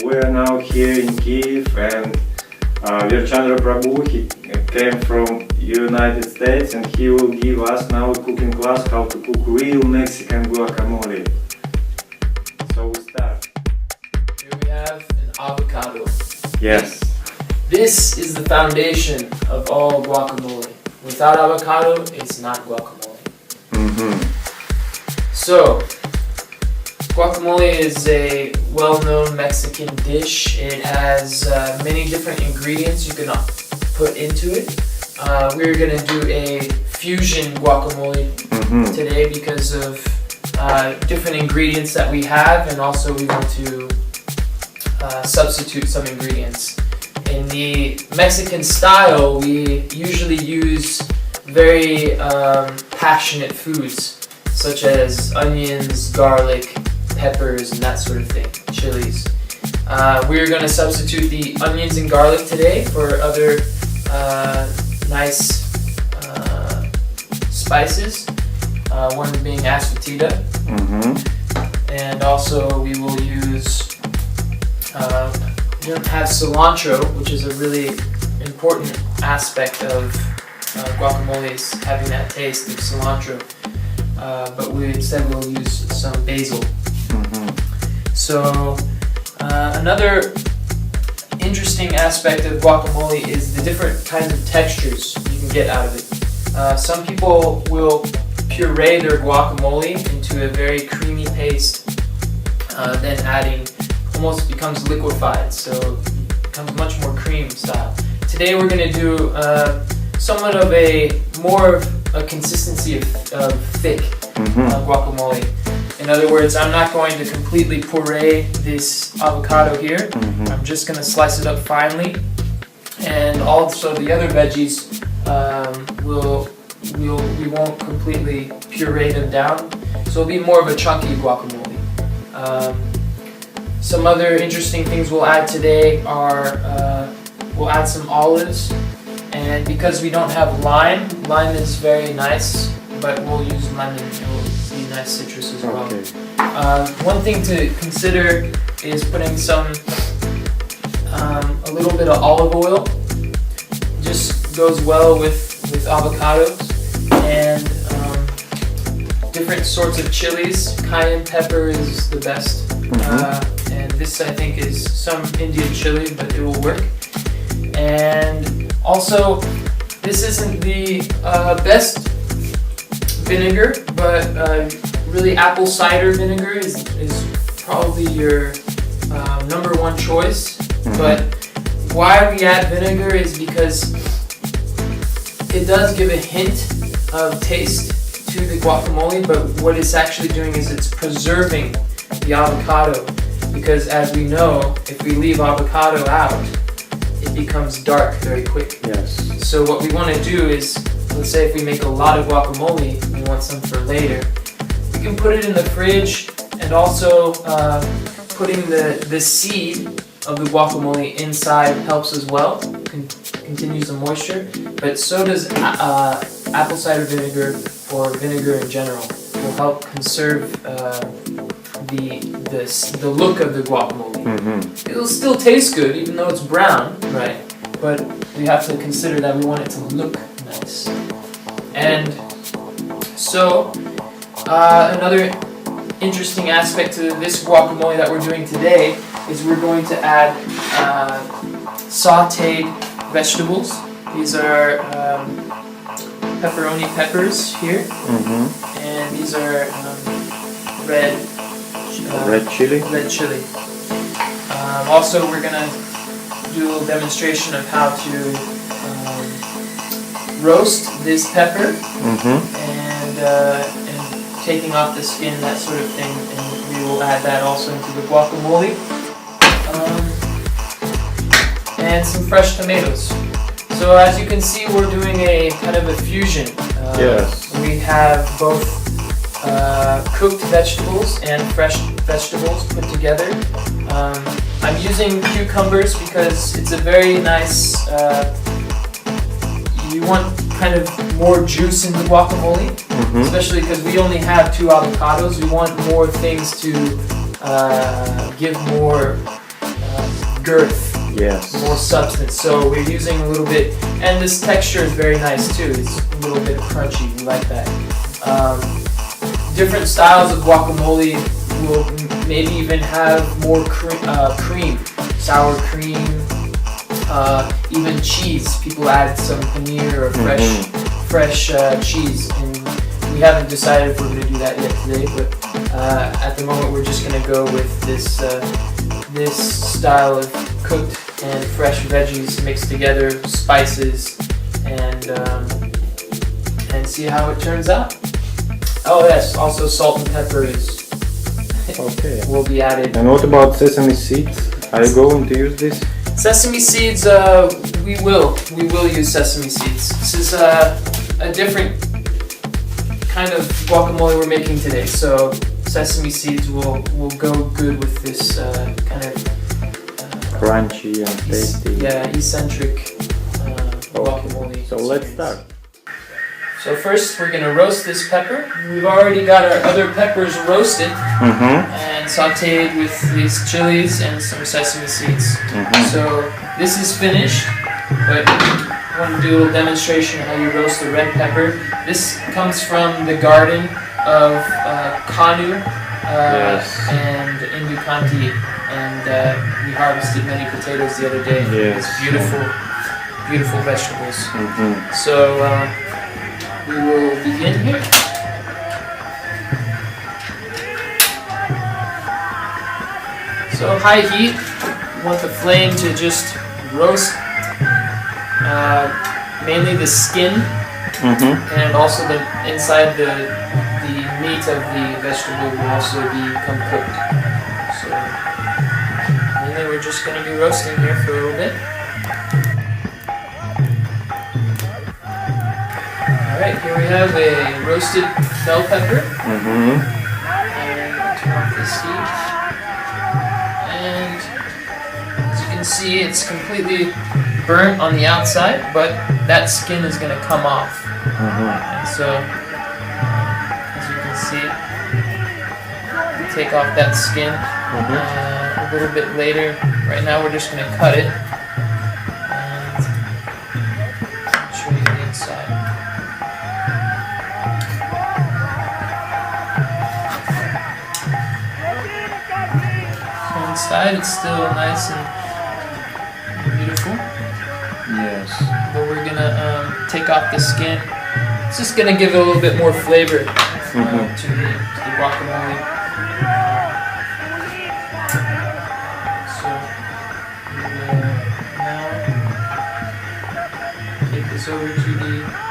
we are now here in Kiev, and Virchandra Prabhu, he came from United States, and he will give us now a cooking class how to cook real Mexican guacamole. So we start. Here we have an avocado. Yes. This is the foundation of all guacamole. Without avocado, it's not guacamole. So, guacamole is a well-known Mexican dish. It has many different ingredients you can put into it. We're going to do a fusion guacamole today because of different ingredients that we have, and also we want to substitute some ingredients. In the Mexican style, we usually use very passionate foods, such as onions, garlic, peppers, and that sort of thing, chilies. We're going to substitute the onions and garlic today for other nice spices, one being asafoetida. And also we will use, we don't have cilantro, which is a really important aspect of guacamole, is having that taste of cilantro. But instead we'll use some basil. So another interesting aspect of guacamole is the different kinds of textures you can get out of it. Some people will puree their guacamole into a very creamy paste, then adding, almost becomes liquefied, so it becomes much more cream style. Today we're going to do somewhat of more of a consistency of thick guacamole. In other words, I'm not going to completely puree this avocado here. I'm just going to slice it up finely, and also the other veggies we won't completely puree them down, so it'll be more of a chunky guacamole. Some other interesting things we'll add today are we'll add some olives, and because we don't have lime is very nice, but we'll use lemon. It will be nice citrus as well. One thing to consider is putting a little bit of olive oil. Just goes well with avocados, and different sorts of chilies. Cayenne pepper is the best, and this I think is some Indian chili, but it will work. And also, this isn't the best vinegar, but really apple cider vinegar is probably your number one choice. But why we add vinegar is because it does give a hint of taste to the guacamole, but what it's actually doing is it's preserving the avocado, because as we know, if we leave avocado out, it becomes dark very quick. Yes. So what we want to do is, let's say if we make a lot of guacamole, we want some for later, we can put it in the fridge, and also putting the seed of the guacamole inside helps as well, continues the moisture, but so does apple cider vinegar, or vinegar in general, will help conserve the look of the guacamole. It'll still taste good even though it's brown, right? But we have to consider that we want it to look nice. And so another interesting aspect to this guacamole that we're doing today is we're going to add sauteed vegetables. These are pepperoni peppers here, and these are red chili. Also, we're gonna do a little demonstration of how to roast this pepper, and taking off the skin, that sort of thing, and we will add that also into the guacamole. And some fresh tomatoes. So as you can see, we're doing a kind of a fusion. Yes. We have both cooked vegetables and fresh vegetables put together. I'm using cucumbers because it's a very nice, you want kind of more juice in the guacamole, especially because we only have 2 avocados. We want more things to give more girth, Yes. more substance. So we're using a little bit, and this texture is very nice too. It's a little bit crunchy. We like that. Different styles of guacamole will maybe even have more cream, sour cream, even cheese. People add some paneer or fresh cheese, and we haven't decided if we're going to do that yet today. But at the moment, we're just going to go with this this style of cooked and fresh veggies mixed together, spices, and see how it turns out. Oh yes, also salt and pepper will be added. And what about sesame seeds? Are you going to use this? Sesame seeds, we will use sesame seeds. This is a different kind of guacamole we're making today, so sesame seeds will go good with this kind of Crunchy and tasty. eccentric guacamole. So let's start. So first we're gonna roast this pepper. We've already got our other peppers roasted and sauteed with these chilies and some sesame seeds. So this is finished, but I want to do a little demonstration how you roast a red pepper. This comes from the garden of Kanu and Indukanti, and we harvested many potatoes the other day. Yes. It's beautiful, beautiful vegetables. So we will begin here. So high heat, you want the flame to just roast mainly the skin and also the inside the meat of the vegetable will also become cooked. So mainly we're just going to be roasting here for a little bit. Alright, here we have a roasted bell pepper. And turn off the heat. And as you can see, it's completely burnt on the outside, but that skin is going to come off. And so, as you can see, we take off that skin a little bit later. Right now, we're just going to cut it and show you the inside. Inside it's still nice and beautiful. Yes. But we're gonna take off the skin. It's just gonna give it a little bit more flavor to the guacamole. So we will now take this over to the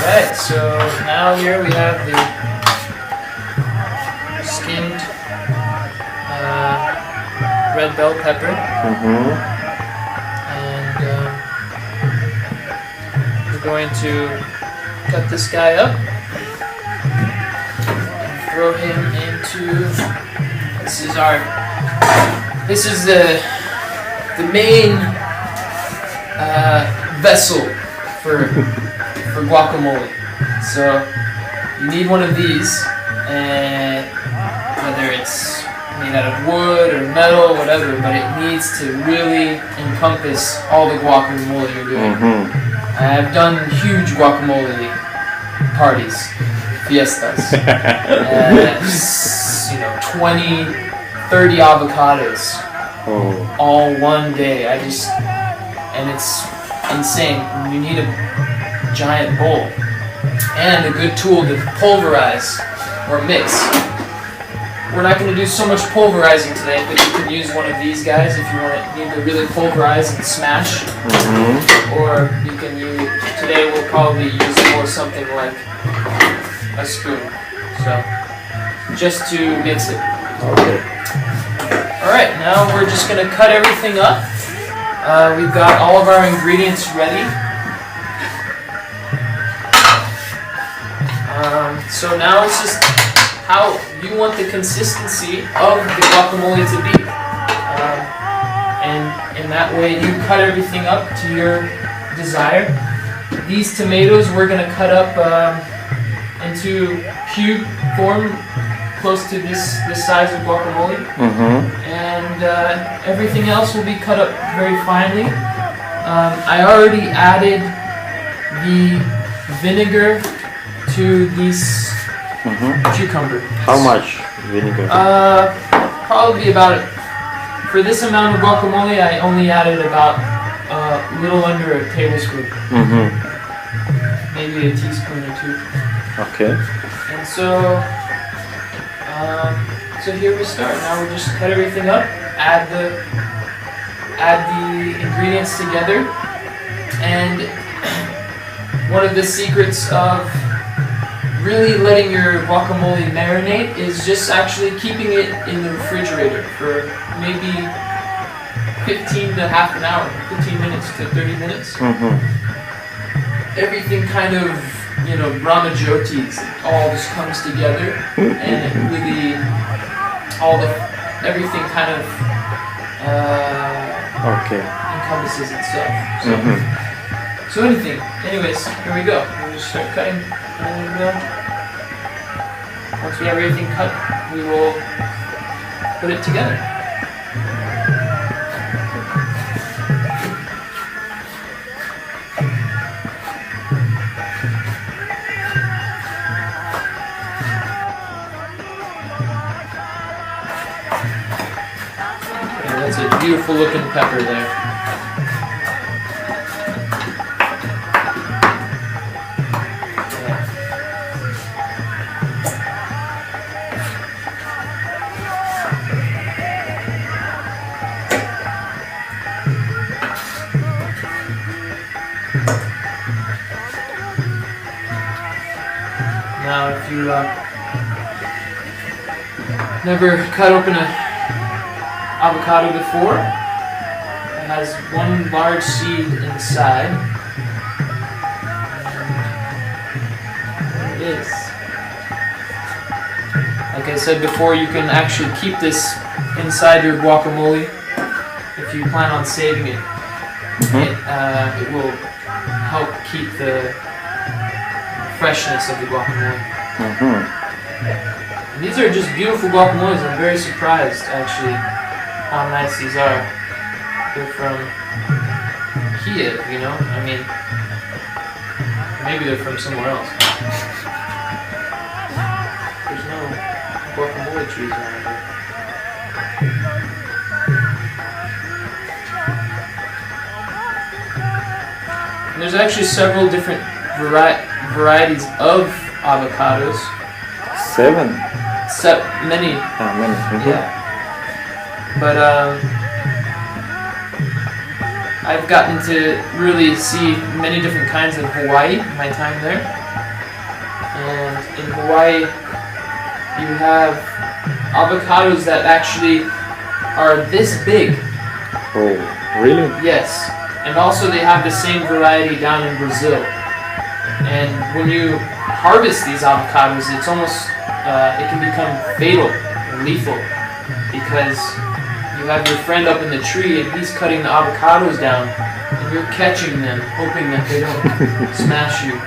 Alright, so now here we have the skinned red bell pepper. And we're going to cut this guy up and throw him into, this is the main vessel for guacamole. So you need one of these, and whether it's made out of wood or metal, whatever, but it needs to really encompass all the guacamole you're doing. I've done huge guacamole parties, fiestas, 20, 30 avocados, all one day. And it's insane. You need a giant bowl and a good tool to pulverize or mix. We're not going to do so much pulverizing today, but you can use one of these guys if you need to really pulverize and smash. Or you can use, today we'll probably use more something like a spoon. So just to mix it. Alright, now we're just going to cut everything up. We've got all of our ingredients ready. So now it's just how you want the consistency of the guacamole to be. And in and that way you cut everything up to your desire. These tomatoes we're going to cut up into cube form, close to this size of guacamole. And everything else will be cut up very finely. I already added the vinegar to this cucumber. How much vinegar? Probably about, for this amount of guacamole, I only added about a little under a tablespoon. Maybe a teaspoon or two. Okay. And so, so here we start. Now we just cut everything up, add the ingredients together, and one of the secrets of really letting your guacamole marinate is just actually keeping it in the refrigerator for maybe 15 to half an hour, 15 minutes to 30 minutes. Everything kind of, you know, Ramajotis, all just comes together, and it really, everything kind of encompasses itself. So anyways, here we go. We'll just start cutting, and once we have everything cut, we will put it together. That's a beautiful looking pepper there. Now, if you never cut open a avocado before, it has one large seed inside. And there it is. Like I said before, you can actually keep this inside your guacamole if you plan on saving it. It will help keep the freshness of the guacamole. And these are just beautiful guacamoles. I'm very surprised, actually, how nice these are. They're from Kiev, you know? I mean, maybe they're from somewhere else. There's no guacamole trees around here. And there's actually several different varieties of avocados. 7? Many. Many. Yeah. But I've gotten to really see many different kinds in Hawaii, my time there. And in Hawaii, you have avocados that actually are this big. Oh, really? Yes. And also they have the same variety down in Brazil. And when you harvest these avocados, it's almost, it can become fatal or lethal, because you have your friend up in the tree and he's cutting the avocados down and you're catching them, hoping that they don't smash you.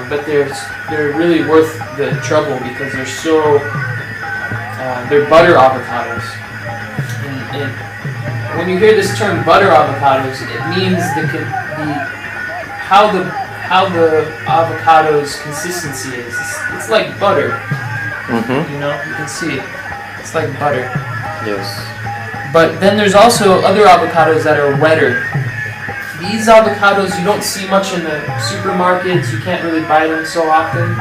But they're really worth the trouble because they're so, they're butter avocados. And when you hear this term butter avocados, it means how the avocado's consistency is. It's like butter. You know, you can see it. It's like butter. Yes. But then there's also other avocados that are wetter. These avocados you don't see much in the supermarkets. You can't really buy them so often,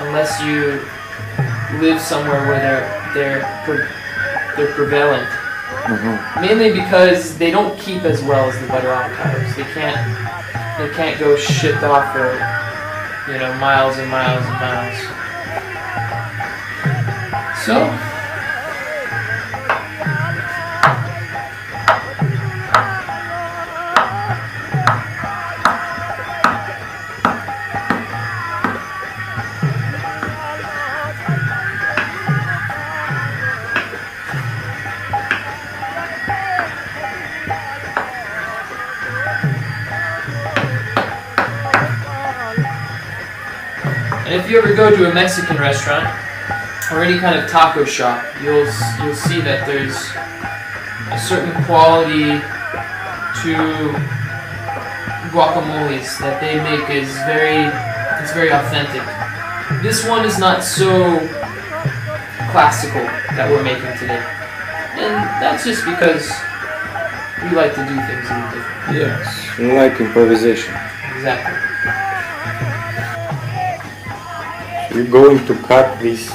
unless you live somewhere where they're prevalent. Mainly because they don't keep as well as the butter avocados. They can't go shipped off for, you know, miles and miles and miles. So And if you ever go to a Mexican restaurant or any kind of taco shop, you'll see that there's a certain quality to guacamoles that they make it's very authentic. This one is not so classical that we're making today. And that's just because we like to do things a little different. Yes, like improvisation. Exactly. You're going to cut these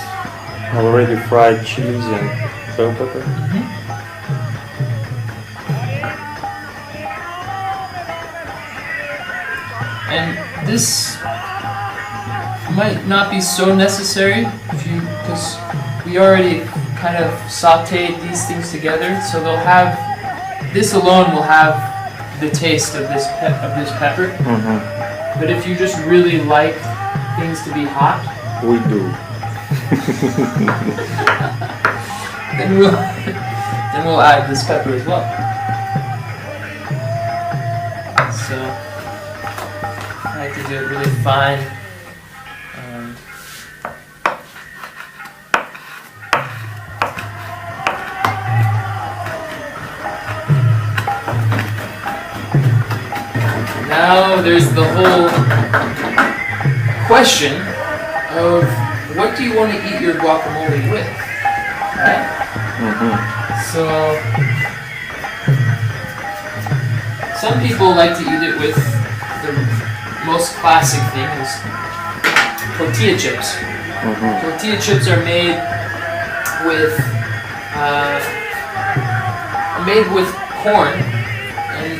already fried chilies and bell pepper? And this might not be so necessary because we already kind of sauteed these things together, so they'll have this alone will have the taste of this pepper. But if you just really like things to be hot, We do. then we'll add this pepper as well. So I like to do it really fine. Now there's the whole question of what do you want to eat your guacamole with, right? So some people like to eat it with the most classic thing is tortilla chips. Tortilla chips are made with corn, and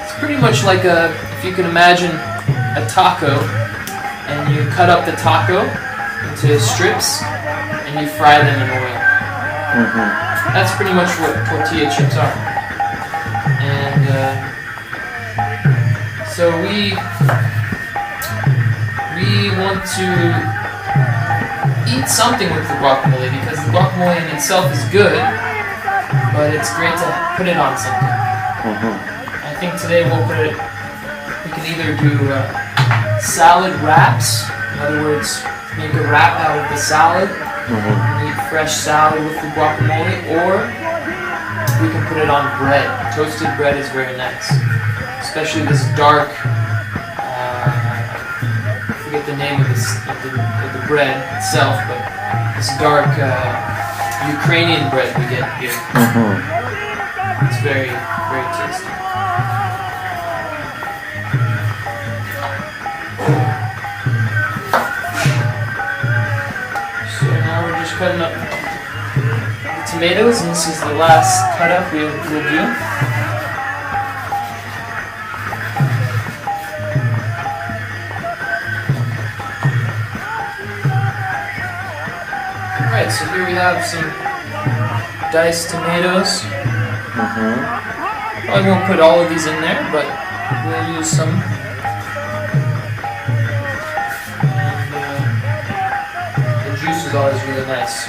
it's pretty much like if you can imagine a taco, and you cut up the taco into strips, and you fry them in oil. That's pretty much what tortilla chips are. And so we want to eat something with the guacamole because the guacamole in itself is good, but it's great to put it on something. I think today we can either do salad wraps, in other words, make a wrap out of the salad and eat fresh salad with the guacamole, or we can put it on bread. Toasted bread is very nice, especially this dark, I forget the name of the bread itself, but this dark Ukrainian bread we get here. It's very, very tasty. Cutting up the tomatoes, and this is the last cut up we'll do. Alright, so here we have some diced tomatoes. I won't put all of these in there, but we'll use some. Juice is always really nice.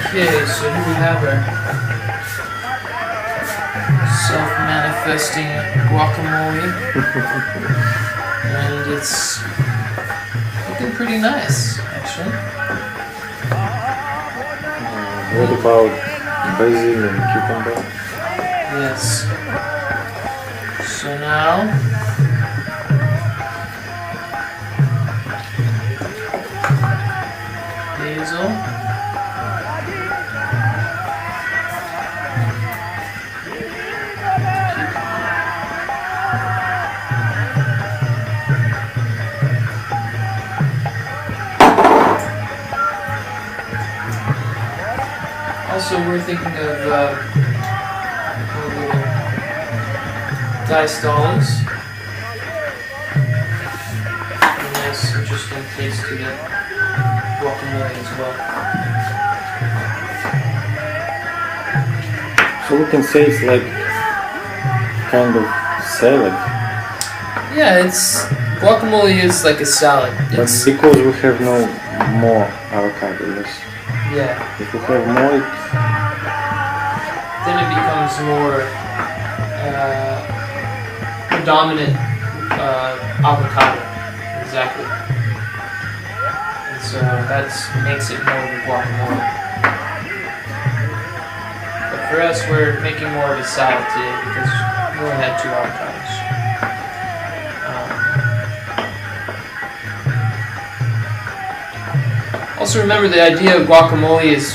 Okay, so here we have our self-manifesting guacamole, and it's looking pretty nice, actually. What about basil and cucumber? Yes. So now basil. Also, we're thinking of diced olives. A nice, interesting taste to the guacamole as well. So we can say it's like kind of salad. Yeah, it's Guacamole is like a salad. But It's, because we have no more avocados, yeah. if we have more, Then it becomes more predominant avocado. Exactly. And so that makes it more of a guacamole. But for us, we're making more of a salad today because we only had 2 avocados. Also remember the idea of guacamole is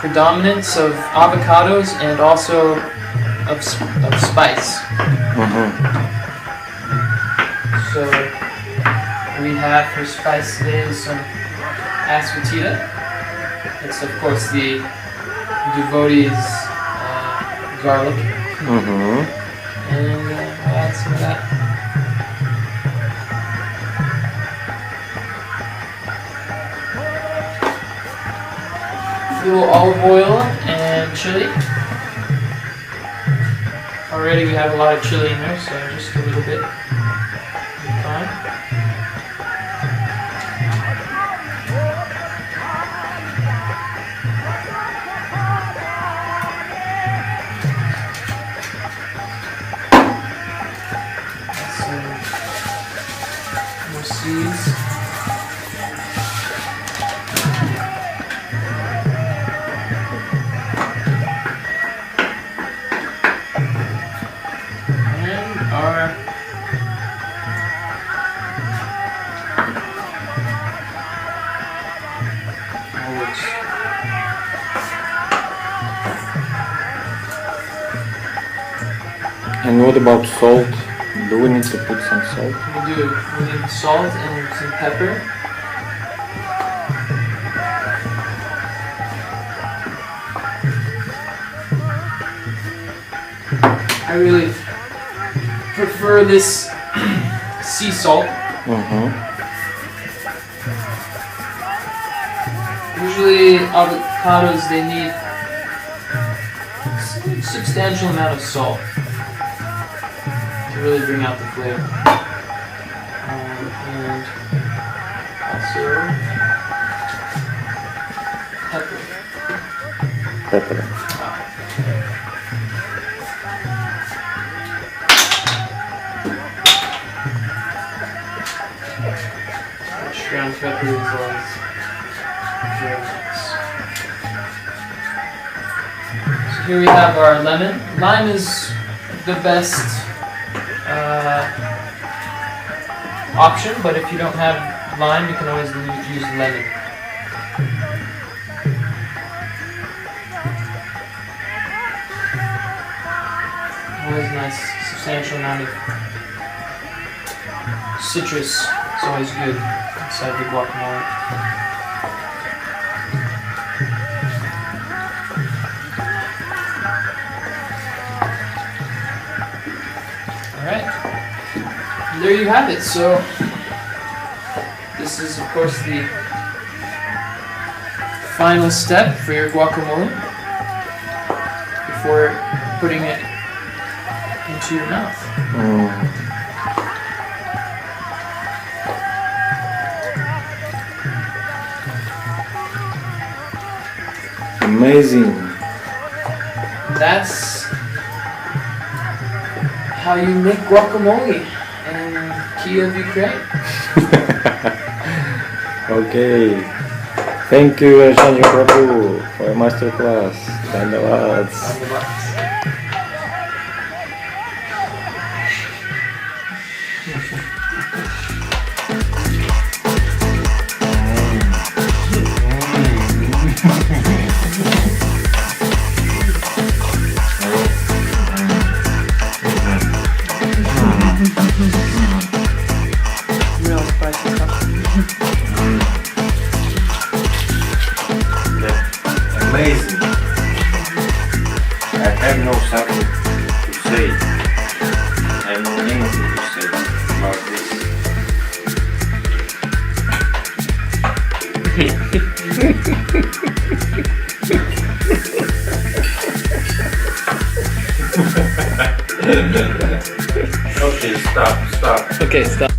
predominance of avocados and also of spice. So we have for spice today some asafoetida. It's of course the devotee's garlic. And we'll add some of that. A little olive oil and chili. Already we have a lot of chili in there, so just a little bit. Fine. Some more seeds. and what about salt? Do we need to put some salt? We do. We need salt and some pepper. I really prefer this sea salt. Usually avocados, they need a substantial amount of salt to really bring out the flavor. And also pepper. Pepper. Ground pepper is always very nice. So here we have our lemon. Lime is the best option, but if you don't have lime, you can always use lemon. Always nice, substantial amount of citrus. It's always good inside the guacamole. Alright, there you have it. So this is of course the final step for your guacamole before putting it into your mouth. Amazing. That's how you make guacamole in Kiev, Ukraine. Okay. Thank you, Shani Prabhu, for your masterclass. Dhanyavads. Real spicy stuff. Amazing. I have no something to say. I have no anything to say about this. Okay, stop. Okay, stop.